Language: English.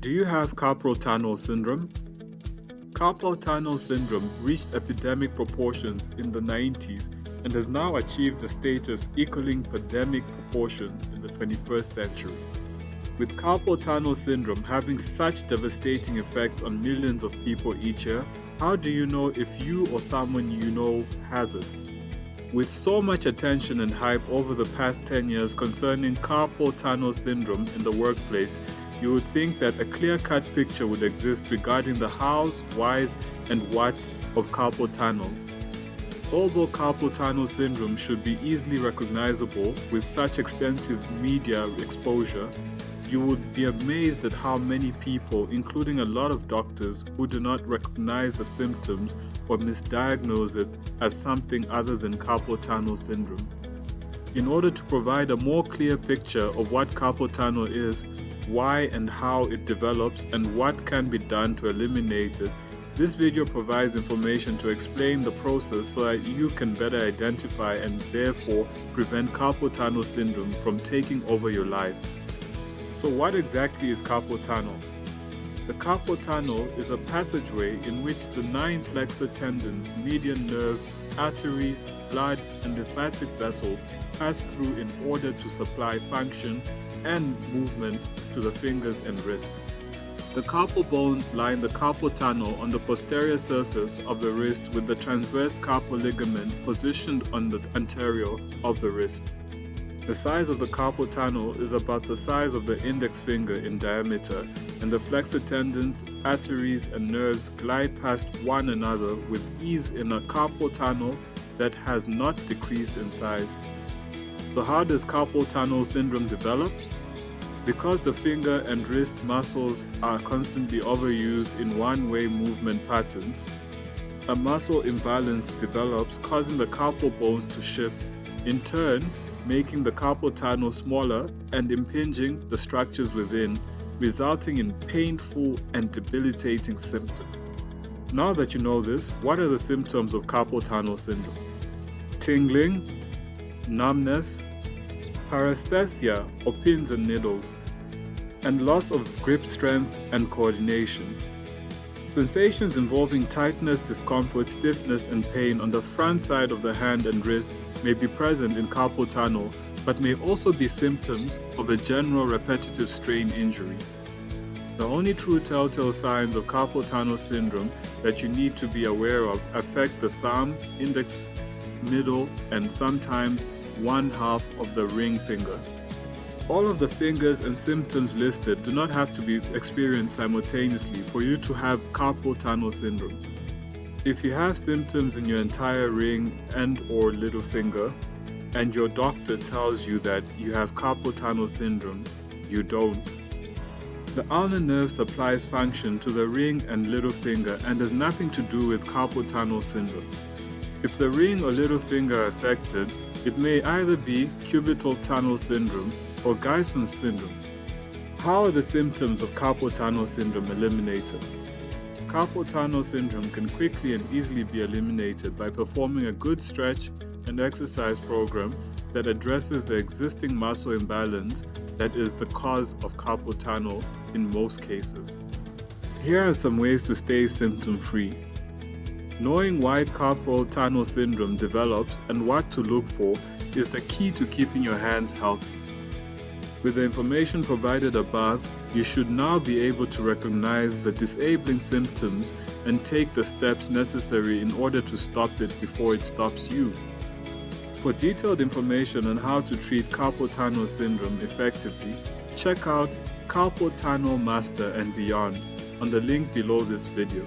Do you have carpal tunnel syndrome? Carpal tunnel syndrome reached epidemic proportions in the 90s and has now achieved a status equaling pandemic proportions in the 21st century. With carpal tunnel syndrome having such devastating effects on millions of people each year, how do you know if you or someone you know has it? With so much attention and hype over the past 10 years concerning carpal tunnel syndrome in the workplace, you would think that a clear-cut picture would exist regarding the hows, whys, and what of carpal tunnel. Although carpal tunnel syndrome should be easily recognizable with such extensive media exposure, you would be amazed at how many people, including a lot of doctors, who do not recognize the symptoms or misdiagnose it as something other than carpal tunnel syndrome. In order to provide a more clear picture of what carpal tunnel is, why and how it develops, and what can be done to eliminate it, this video provides information to explain the process so that you can better identify and therefore prevent carpal tunnel syndrome from taking over your life. So what exactly is carpal tunnel? The carpal tunnel is a passageway in which the 9 flexor tendons, median nerve, arteries, blood, and lymphatic vessels pass through in order to supply function and movement to the fingers and wrist. The carpal bones line the carpal tunnel on the posterior surface of the wrist with the transverse carpal ligament positioned on the anterior of the wrist. The size of the carpal tunnel is about the size of the index finger in diameter, and the flexor tendons, arteries, and nerves glide past one another with ease in a carpal tunnel that has not decreased in size. So how does carpal tunnel syndrome develop? Because the finger and wrist muscles are constantly overused in one-way movement patterns, a muscle imbalance develops, causing the carpal bones to shift, in turn making the carpal tunnel smaller and impinging the structures within, resulting in painful and debilitating symptoms. Now that you know this, what are the symptoms of carpal tunnel syndrome? Tingling, numbness, paresthesia or pins and needles, and loss of grip strength and coordination. Sensations involving tightness, discomfort, stiffness, and pain on the front side of the hand and wrist may be present in carpal tunnel, but may also be symptoms of a general repetitive strain injury. The only true telltale signs of carpal tunnel syndrome that you need to be aware of affect the thumb, index, middle, and sometimes one half of the ring finger. All of the fingers and symptoms listed do not have to be experienced simultaneously for you to have carpal tunnel syndrome. If you have symptoms in your entire ring and/or little finger, and your doctor tells you that you have carpal tunnel syndrome, you don't. The ulnar nerve supplies function to the ring and little finger and has nothing to do with carpal tunnel syndrome. If the ring or little finger are affected, it may either be cubital tunnel syndrome or Geissens syndrome. How are the symptoms of carpal tunnel syndrome eliminated? Carpal tunnel syndrome can quickly and easily be eliminated by performing a good stretch and exercise program that addresses the existing muscle imbalance that is the cause of carpal tunnel in most cases. Here are some ways to stay symptom-free. Knowing why carpal tunnel syndrome develops and what to look for is the key to keeping your hands healthy. With the information provided above, you should now be able to recognize the disabling symptoms and take the steps necessary in order to stop it before it stops you. For detailed information on how to treat carpal tunnel syndrome effectively, check out Carpal Tunnel Master and Beyond on the link below this video.